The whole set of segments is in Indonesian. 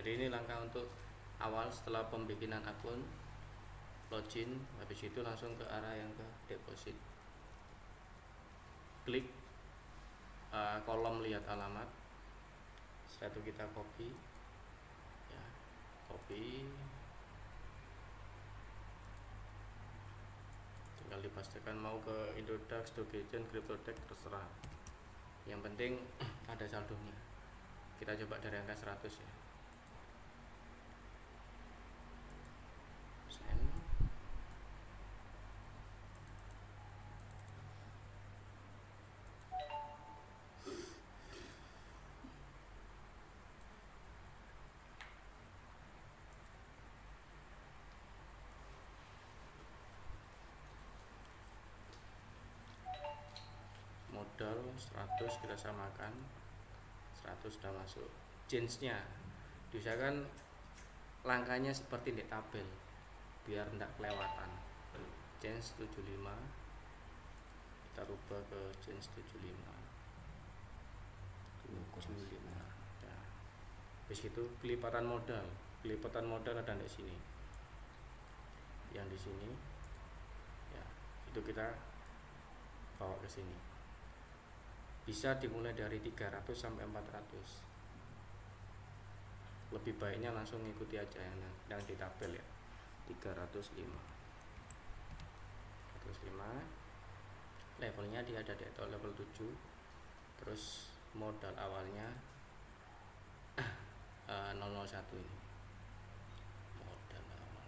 Jadi ini langkah untuk awal setelah pembikinan akun, login, habis itu langsung ke arah yang ke deposit. Klik kolom lihat alamat. Setelah itu kita copy, ya, copy, tinggal dipastikan mau ke Indodax, Dogecoin, Cryptotech, terserah. Yang penting ada saldonya. Kita coba dari angka 100 ya. Send. Modal 100 kita samakan, 100 sudah masuk. Change-nya diusahakan langkahnya seperti di tabel biar tidak kelewatan. Change 75 kita rubah ke change 75 ya. Habis itu pelipatan modal ada di sini, yang di sini ya, itu kita bawa ke sini. Bisa dimulai dari 300 sampai 400. Lebih baiknya langsung ngikuti aja yang di tabel ya. 305 levelnya dia ada di level 7. Terus modal awalnya 001 ini modal awal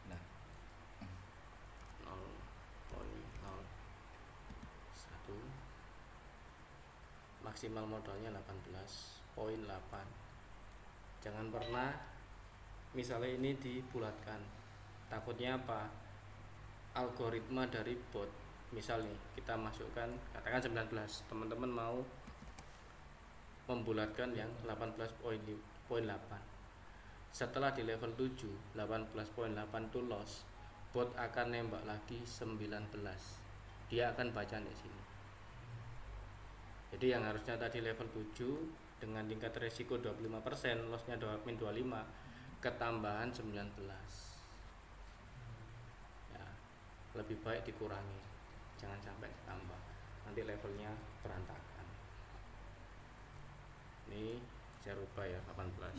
0.01, maksimal modalnya 18.8. Jangan pernah misalnya ini dibulatkan, takutnya apa, algoritma dari bot. Misal nih kita masukkan katakan 19, teman-teman mau membulatkan yang 18.8. Setelah di level 7 18.8 itu loss, bot akan nembak lagi 19. Dia akan baca di sini. Jadi yang harusnya tadi level 7 dengan tingkat resiko 25%, lossnya min 25, ketambahan 19. Ya, lebih baik dikurangi, jangan sampai ditambah, nanti levelnya berantakan. Ini saya rubah ya 18.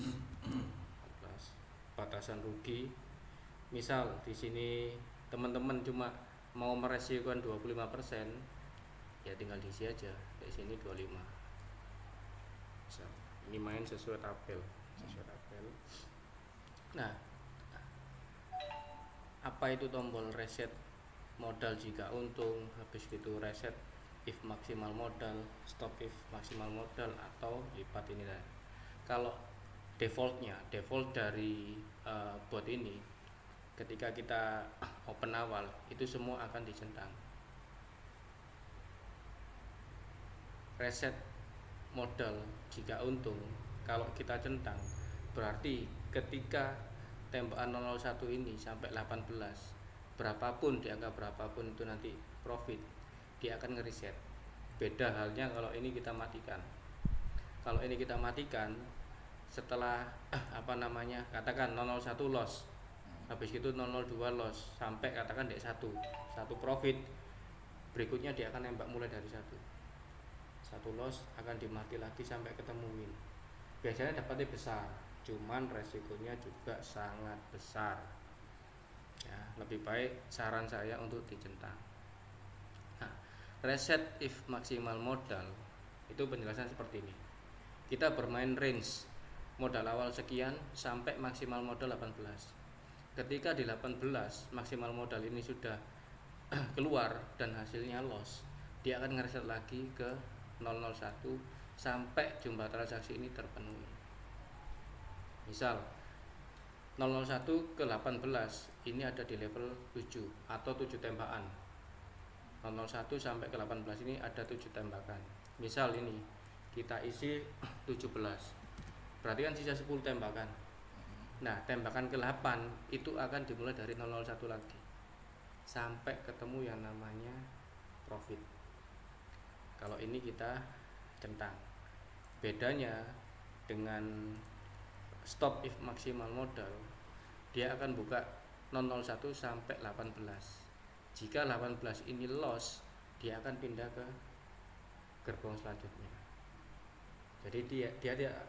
Batasan rugi, misal di sini teman-teman cuma mau meresikokan 25%, ya tinggal diisi aja di sini 25. Ini main sesuai tabel. Nah, apa itu tombol reset modal jika untung, habis itu reset if maksimal modal, stop if maksimal modal, atau lipat ini lah. Kalau default dari bot ini, ketika kita open awal itu semua akan dicentang. Reset modal jika untung, kalau kita centang berarti ketika tembakan 001 ini sampai 18, berapapun dianggap berapapun itu nanti profit, dia akan ngereset. Beda halnya kalau ini kita matikan. Kalau ini kita matikan setelah katakan 001 loss, habis itu 002 loss sampai katakan dek satu profit, berikutnya dia akan nembak mulai dari satu loss, akan dimati lagi sampai ketemu win. Biasanya dapatnya besar, cuman resikonya juga sangat besar ya. Lebih baik saran saya untuk dicentang. Nah, reset if maksimal modal itu penjelasan seperti ini. Kita bermain range modal awal sekian sampai maksimal modal 18. Ketika di 18 maksimal modal ini sudah keluar dan hasilnya loss, dia akan ngereset lagi ke 001 sampai jumlah transaksi ini terpenuhi. Misal 001 ke 18 ini ada di level 7 atau 7 tembakan. 001 sampai ke 18 ini ada 7 tembakan. Misal ini kita isi 17, berarti kan sisa 10 tembakan. Nah, tembakan ke-8 itu akan dimulai dari 001 lagi sampai ketemu yang namanya profit. Kalau ini kita centang. Bedanya dengan stop if maksimal modal, dia akan buka 001 sampai 18. Jika 18 ini loss, dia akan pindah ke gerbong selanjutnya. Jadi dia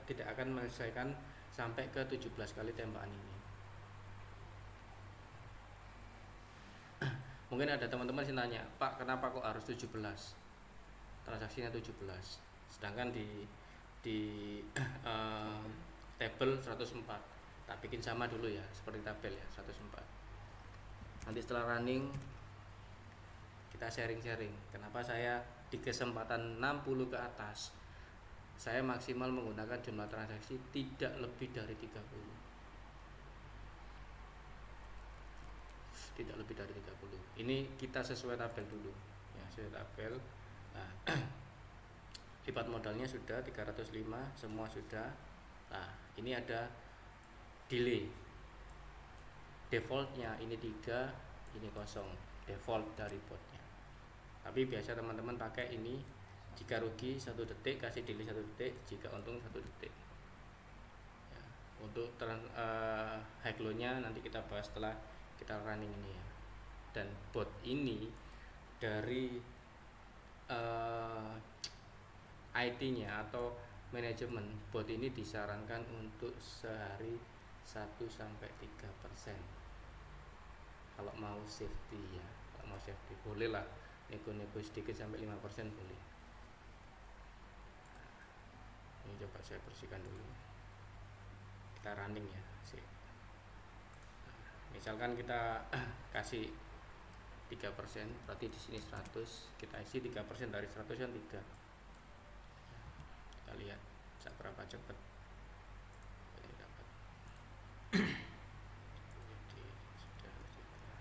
tidak akan menyelesaikan sampai ke 17 kali tembakan ini. Mungkin ada teman-teman yang nanya, Pak, kenapa kok harus 17? Transaksinya 17. Sedangkan di tabel 104. Tak bikin sama dulu ya, seperti tabel ya, 104. Nanti setelah running kita sharing-sharing. Kenapa saya di kesempatan 60 ke atas saya maksimal menggunakan jumlah transaksi tidak lebih dari 30. Tidak lebih dari 30. Ini kita sesuai tabel dulu ya, sesuai tabel. Nah, lipat modalnya sudah 305, semua sudah. Nah, ini ada delay. Defaultnya ini 3, ini kosong. Default dari botnya. Tapi biasa teman-teman pakai ini, jika rugi 1 detik kasih delay 1 detik, jika untung 1 detik. Ya, untuk high low-nya nanti kita bahas setelah kita running ini ya. Dan bot ini dari IT-nya atau manajemen bot ini disarankan untuk sehari 1-3%. Kalau mau safety ya, kalau mau safety boleh lah nego-nego sedikit sampai 5% boleh. Ini coba saya bersihkan dulu. Kita running ya. Misalkan kita kasih 3%, berarti di sini 100, kita isi 3% dari 100 kan 3. Kita lihat berapa cepat ini dapat. Jadi sudah kita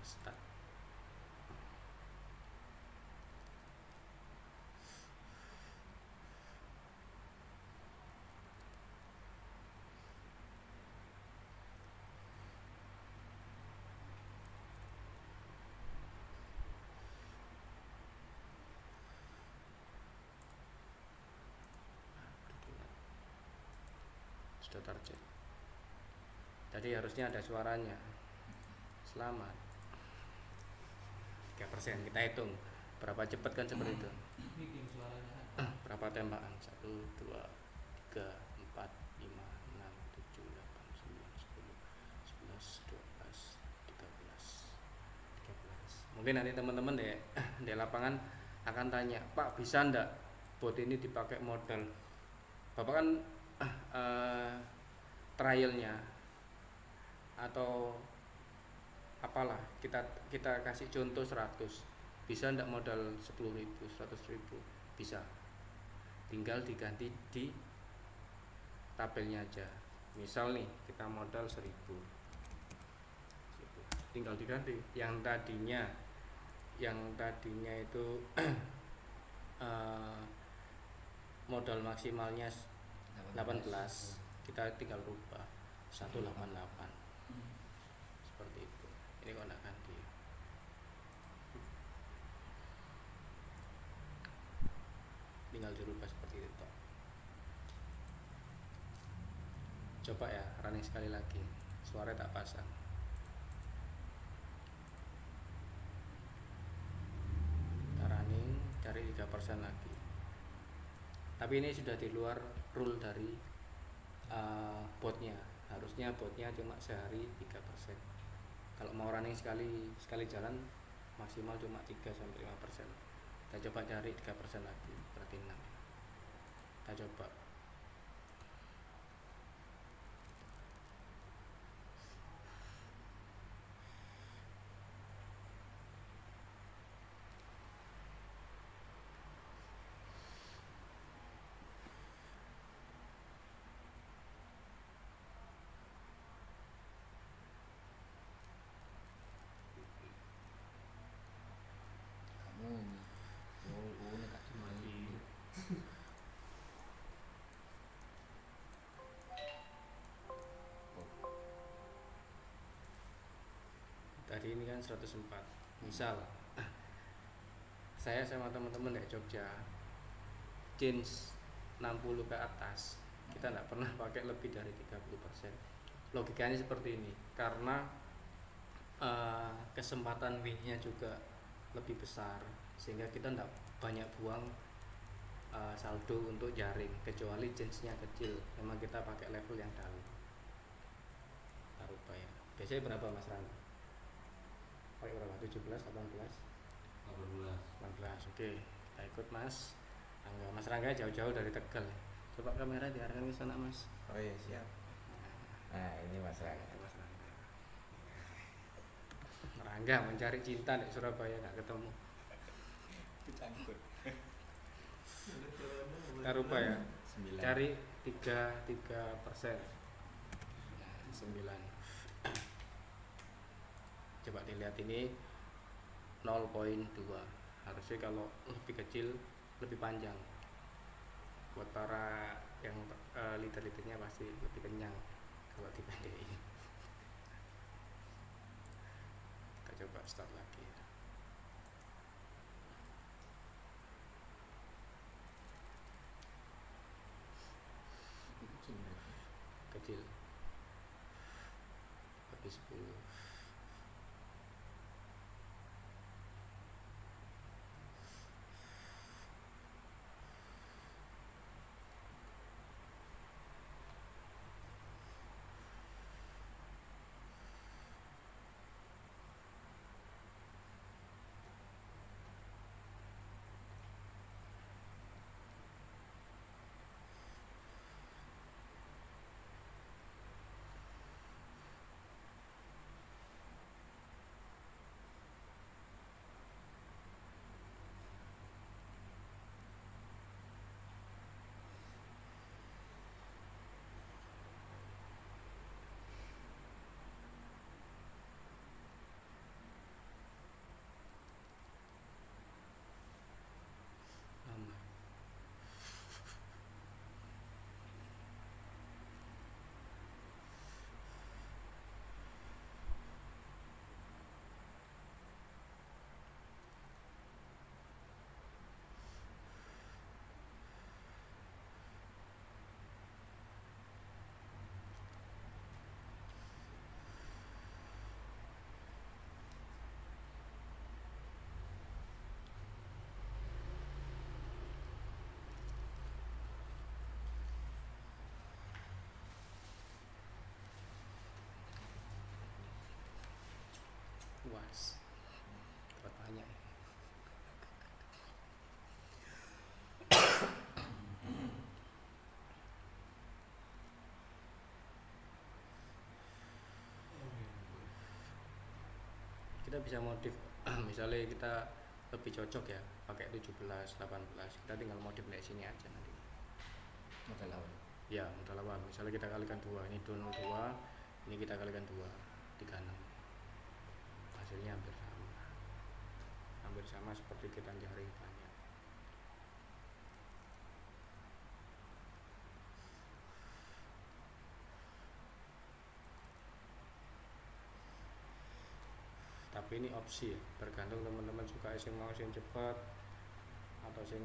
start. Sudah target. Tadi harusnya ada suaranya. Selamat. 3%, kita hitung berapa cepat kan seperti itu. Berapa tembakan? 1, 2, 3, 4, 5, 6, 7, 8, 9, 10, 11, 12, 13. Mungkin nanti teman-teman di lapangan akan tanya, Pak, bisa ndak bot ini dipakai modal? Bapak kan trialnya atau apalah, kita kasih contoh 100, bisa ndak modal 10.000, 100.000? Bisa, tinggal diganti di tabelnya aja. Misal nih kita modal 1.000, tinggal diganti. Yang tadinya itu modal maksimalnya 18, kita tinggal rubah 188 seperti itu. Ini kok enggak ganti, tinggal dirubah seperti itu. Coba ya running sekali lagi, suara tak pasang. Kita running cari 3% lagi. Tapi ini sudah di luar rule dari botnya. Harusnya botnya cuma sehari 3%. Kalau mau running sekali jalan maksimal cuma 3-5%. Kita coba cari 3% lagi, berarti 6. Kita coba. Tadi ini kan 104. Misal saya sama teman-teman dari Jogja change 60 ke atas, Kita tidak pernah pakai lebih dari 30%. Logikanya seperti ini, karena kesempatan win-nya juga lebih besar, sehingga kita tidak banyak buang saldo untuk jaring, kecuali chance-nya kecil. Memang kita pakai level yang dalam. Taruh bayar. Biasanya berapa Mas Rangga? Pakai berapa? 17, 18? 18. Oke, kita ikut Mas Rangga. Mas Rangga jauh-jauh dari Tegal. Coba kamera diarahkan ke sana Mas. Oh iya siap. Nah ini Mas Rangga. Mas Rangga. Rangga mencari cinta di Surabaya nggak ketemu. Kecangkut. Tarupa ya. 9. Cari 3%. 9. Coba dilihat ini 0,2. Harusnya kalau lebih kecil lebih panjang. Buat para yang leader-leadernya pasti lebih kenyang kalau dipendekin. Kita coba start lagi. Kecil lebih 10. Puas. Dapat banyak. Kita bisa modif. Misalnya kita lebih cocok ya pakai 17, 18. Kita tinggal modif dari sini aja nanti. Modal awal. Ya, modal awal. Misalnya kita kalikan 2, ini 202, ini kita kalikan 2, 36. Hasilnya hampir sama. Hampir sama seperti kita jaring banyak. Tapi ini opsi ya, tergantung teman-teman suka sing mau sing cepat atau sing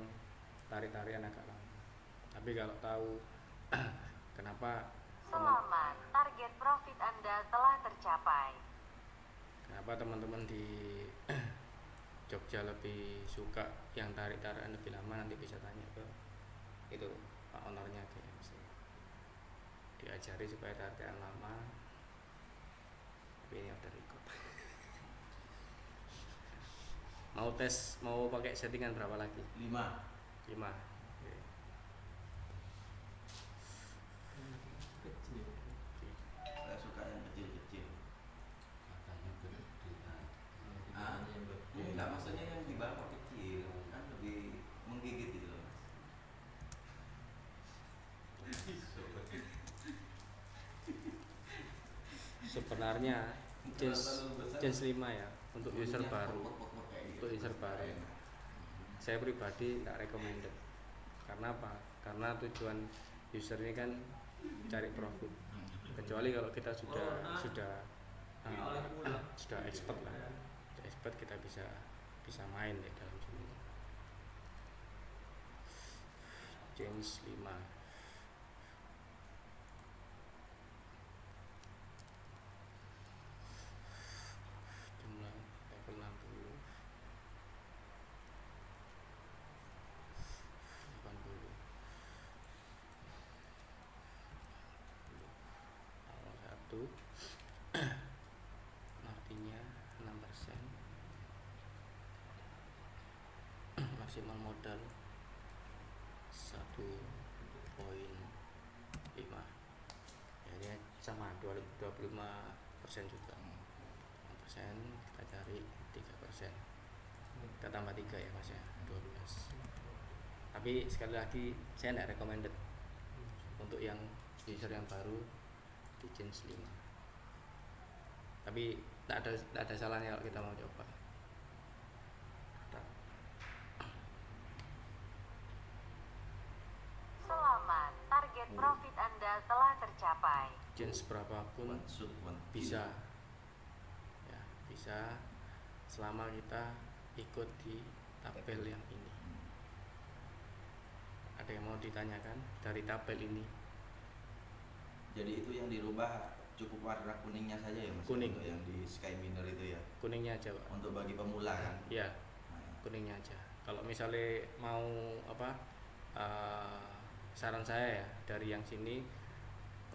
tarik-tarian agak lama. Tapi kalau tahu kenapa Selamat, target profit Anda telah tercapai. kenapa teman-teman di Jogja lebih suka yang tarik-tarikan lebih lama, nanti bisa tanya ke itu Pak Onornya GMC. Diajari supaya tarikan lama. Tapi ini udah record. Mau pakai settingan berapa lagi? 5. 5. Oke. Kecil. Saya suka yang kecil-kecil. Katanya gede. Enggak, maksudnya yang di bawah kecil kan lebih menggigit gitu loh Mas. Sebenarnya change 5 ya untuk user baru. Untuk user baru. Saya pribadi nggak recommended. Karena apa? Karena tujuan user ini kan cari profit. Kecuali kalau kita sudah expert lah. Sudah expert, kita bisa main di dalam sini. Change 5. maksimal modal 1,5 ya, ini sama 25% juga. 6% kita cari 3%, kita tambah 3 ya mas ya, 12. Tapi sekali lagi saya tidak recommended untuk yang user yang baru di change 5, tapi tidak ada salahnya kalau kita mau coba. Selamat, target profit Anda telah tercapai. Change berapapun One shot, one kill. bisa ya, bisa selama kita ikut di tabel yang ini. Ada yang mau ditanyakan dari tabel ini? Jadi itu yang dirubah cukup warna kuningnya saja ya mas? Kuning. Untuk yang di Sky Miner itu ya? Kuningnya aja Pak. Untuk bagi pemula kan? Iya, Nah, kuningnya aja. Kalau misalnya mau apa, saran saya ya, dari yang sini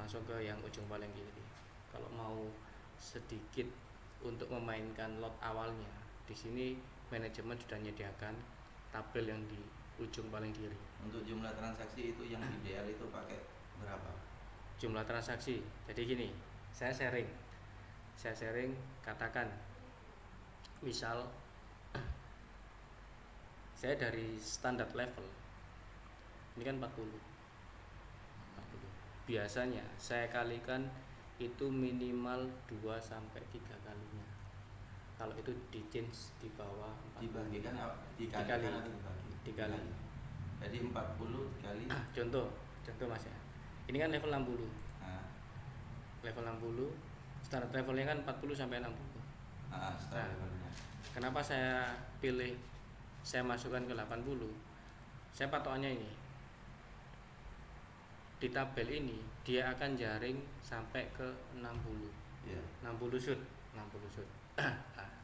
langsung ke yang ujung paling kiri. Kalau mau sedikit untuk memainkan lot awalnya, di sini manajemen sudah menyediakan tabel yang di ujung paling kiri. untuk jumlah transaksi itu yang ideal itu pakai berapa? Jumlah transaksi, jadi gini, saya sharing katakan misal saya dari standar level ini kan 40. Biasanya saya kalikan itu minimal 2 sampai 3 kalinya. Kalau itu di change di bawah 40. Dibagikan Dikali. atau dibagi? Dikali. Jadi 40 dikali. Contoh mas ya, ini kan level 60. Nah, Level 60 standar levelnya kan 40 sampai 60. setelah Nah, levelnya. Kenapa saya pilih, saya masukkan ke 80? Saya patokannya ini, di tabel ini dia akan jaring sampai ke 60. Iya. 60 shoot. Nah,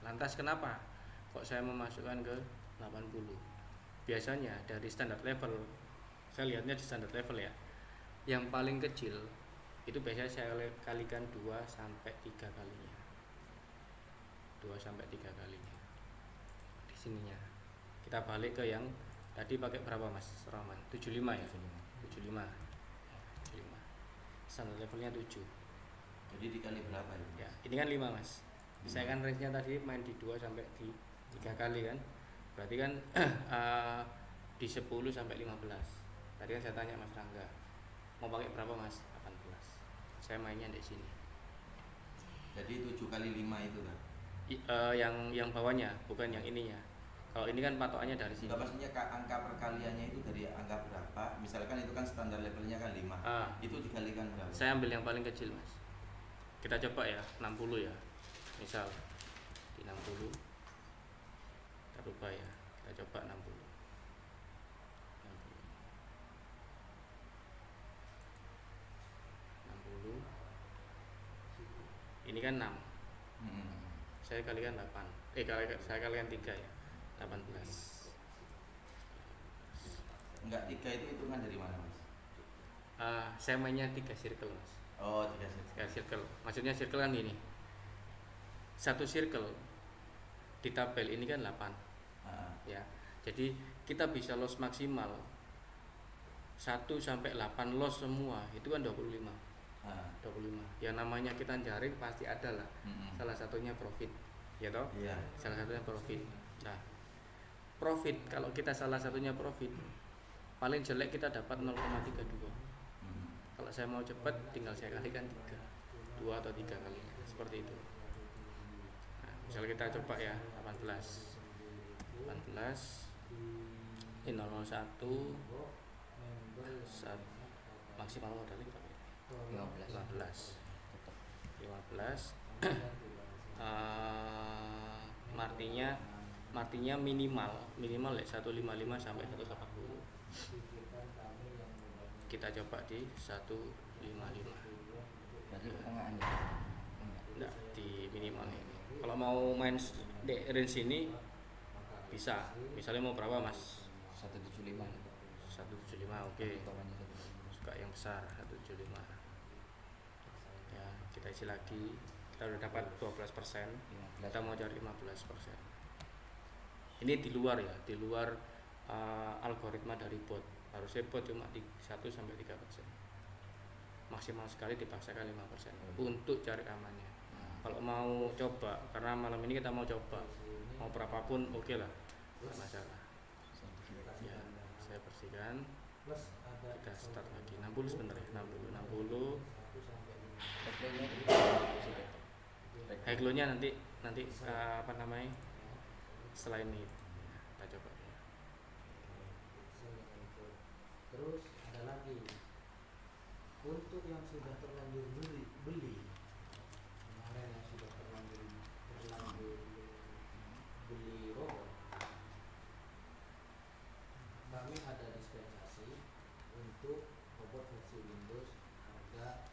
lantas kenapa kok saya memasukkan ke 80? Biasanya dari standar level, saya lihatnya di standar level ya, yang paling kecil itu biasanya saya kalikan 2 sampai 3 kalinya. 2 sampai 3 kalinya. Di sininya. Kita balik ke yang tadi pakai berapa Mas Rahman? 75 ya? 75. 75. Standar levelnya 7. Jadi dikali berapa itu? Ya, ini kan 5 Mas. Saya kan range-nya tadi main di 2 sampai di 3 kali kan. Berarti kan di 10 sampai 15. Tadi kan saya tanya Mas Rangga, mau pakai berapa Mas? 18. Saya mainnya di sini. Jadi 7 kali 5 itu kan? Yang bawahnya, bukan yang ininya. Kalau ini kan patokannya dari sini. Enggak, maksudnya angka perkaliannya itu dari angka berapa? Misalkan itu kan standar levelnya kan 5. Itu dikalikan berapa? Saya ambil yang paling kecil Mas. Kita coba ya, 60 ya. Misal di 60. Kita rubah ya. Kita coba 60. 60. Ini kan 6. Saya kalikan 8. Saya kalikan 3 ya. 18. Enggak, 3 itu hitungan dari mana Mas? Saya mainnya 3 circle Mas. Oh, 3 set. 3 circle. Maksudnya circle kan gini. Satu circle di tabel ini kan 8. Ya. Jadi kita bisa loss maksimal 1 sampai 8 loss semua. Itu kan 25. 25. Yang namanya kita jaring pasti ada lah. Salah satunya profit. Ya toh? Iya. Salah satunya profit. Nah, profit kalau kita salah satunya profit, paling jelek kita dapat 0,32. Kalau saya mau cepat tinggal saya kalikan 3. 2 atau 3 kali. Seperti itu. Nah, misal kita coba ya 18. 18 ini 001 maksimal modalnya berapa ya? 15. Martinya minimal ya 155 sampai 180. Kita coba di 155. Berarti pertengahan ya? Enggak, di minimal ini. Kalau mau main di range ini bisa. Misalnya mau berapa Mas? 175. 175, oke. Bawahnya 175. Suka yang besar 175. Ya, kita isi lagi. Kita udah dapat 12%. 15. Kita mau cari 15%. Ini di luar ya, di luar algoritma dari bot. Harusnya bot cuma 1-3%, maksimal sekali dipaksakan 5% untuk cari amannya. Kalau mau coba, karena malam ini kita mau coba, mau berapapun oke lah, nggak masalah ya. Saya bersihkan, kita start lagi. 60 sebentar ya, 60. High glow nya nanti setelah ini kita coba. Terus ada lagi untuk yang sudah terlanjur beli kemarin, yang sudah terlanjur beli robot, kami ada dispensasi untuk robot versi Windows harga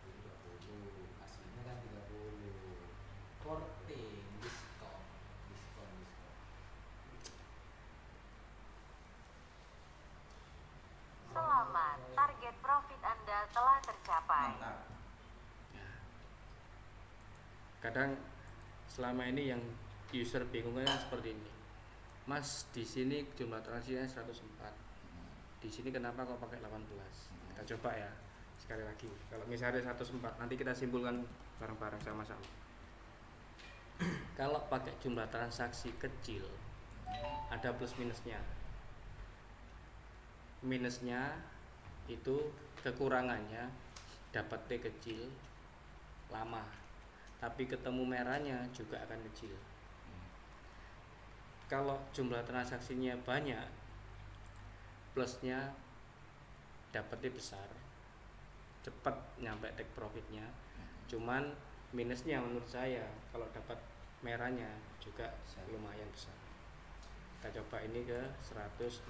30, aslinya kan 30, korting diskon. Selamat, target profit Anda telah tercapai. Mantap. Kadang selama ini yang user bingungnya seperti ini, Mas, di sini jumlah transaksinya 104, di sini kenapa kok pakai 18? Kita coba ya sekali lagi. Kalau misalnya 104, nanti kita simpulkan bareng-bareng sama-sama. Kalau pakai jumlah transaksi kecil, ada plus minusnya. Minusnya itu kekurangannya dapat T kecil lama, tapi ketemu merahnya juga akan kecil. Kalau jumlah transaksinya banyak, plusnya dapatnya besar, cepat nyampe take profitnya. Cuman minusnya menurut saya kalau dapat merahnya juga lumayan besar. Kita coba ini ke 104,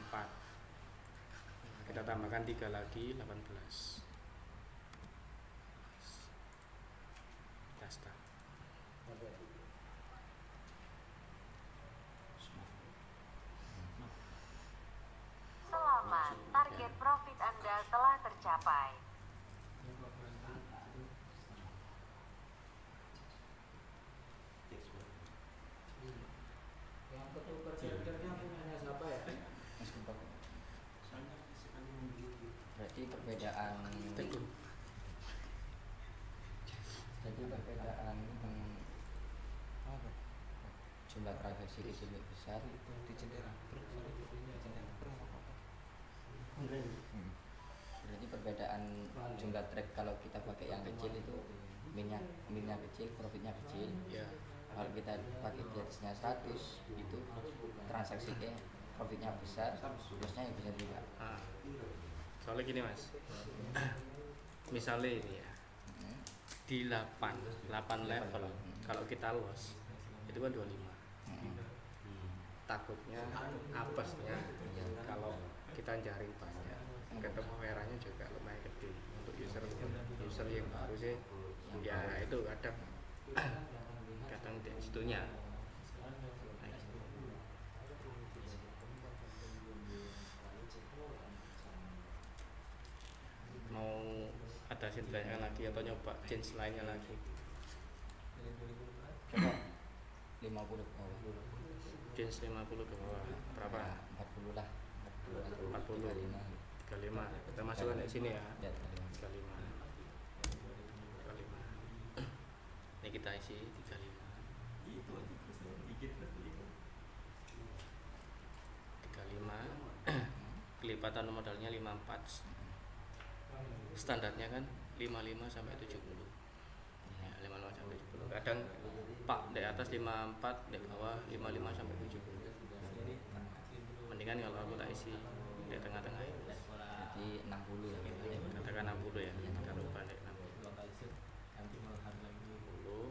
kita tambahkan 3 lagi, 18. Kita start. Selamat, target profit Anda telah tercapai. Yang ketukar chargernya punyanya siapa ya? Berarti perbedaan apa? Jumlah transaksi kecil besar itu di jendela. Berarti perbedaan jumlah track kalau kita pakai yang kecil itu minyak kecil, profitnya kecil. Ya. Kalau kita pakai di atasnya 100 itu transaksinya profitnya besar, plusnya ya besar juga. Soalnya gini Mas, misalnya ini ya, di 8 level, kalau kita loss itu kan 25. Takutnya apesnya kalau kita jaring pasnya ketemu merahnya juga lumayan gede untuk user yang baru sih ya, itu kadang di situnya. Mau ada sindirannya lagi atau nyoba change lainnya lagi? Coba 50 ke bawah. Change 50 ke bawah berapa? Ya, 40 lah. 40, 35. Kita masukkan di sini ya. Ya, 35. Ini kita isi 35. 35. Kelipatan modalnya 54. Standarnya kan 55 sampai 70. Ya, 55 sampai 70. Kadang Pak di atas 54, di bawah 55 sampai 70. Mendingan kalau aku tak isi di tengah-tengah ya. Berarti 60 ya. Katakan 60 ya. Kita rubah di 60. 60.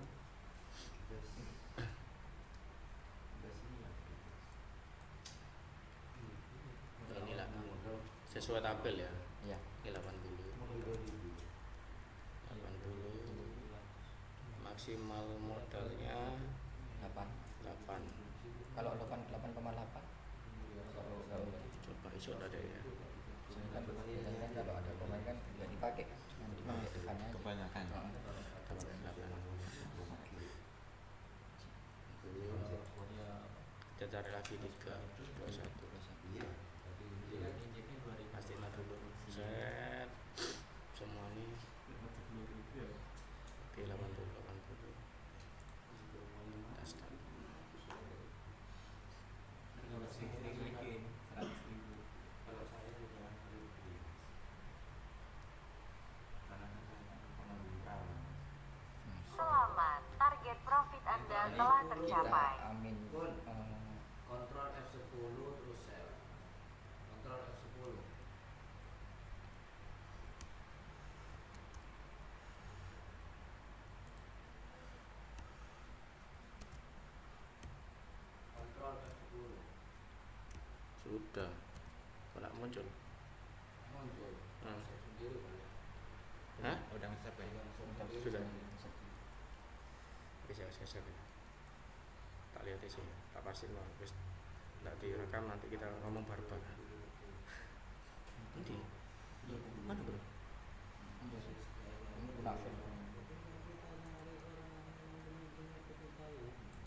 Inilah sesuai tabel ya. Iya. Ini 80. Maksimal modalnya 8. Kalau 8,8 Coba isu ada ya. kan biasanya kan kalau ada komen kan nggak dipakai, cuma dipakai depannya aja. Kebanyakan. Kita kita cari lagi 321 Iya. Jadi kan injeknya 2000. pastiin dulu set semua nih di 80 kita start. Kalau saya juga Selamat, target profit Anda telah tercapai. Amin. kontrol F10 terus sell. Kontrol F10. Kontrol F10 Sudah kok nggak muncul? muncul. Hmm. Saya sendiri kali ya. Hah? Udah nge-save ya? Sudah. Bisa saya tak lihat sih, tak pasti lah. Terus nggak direkam nanti kita ngomong baru.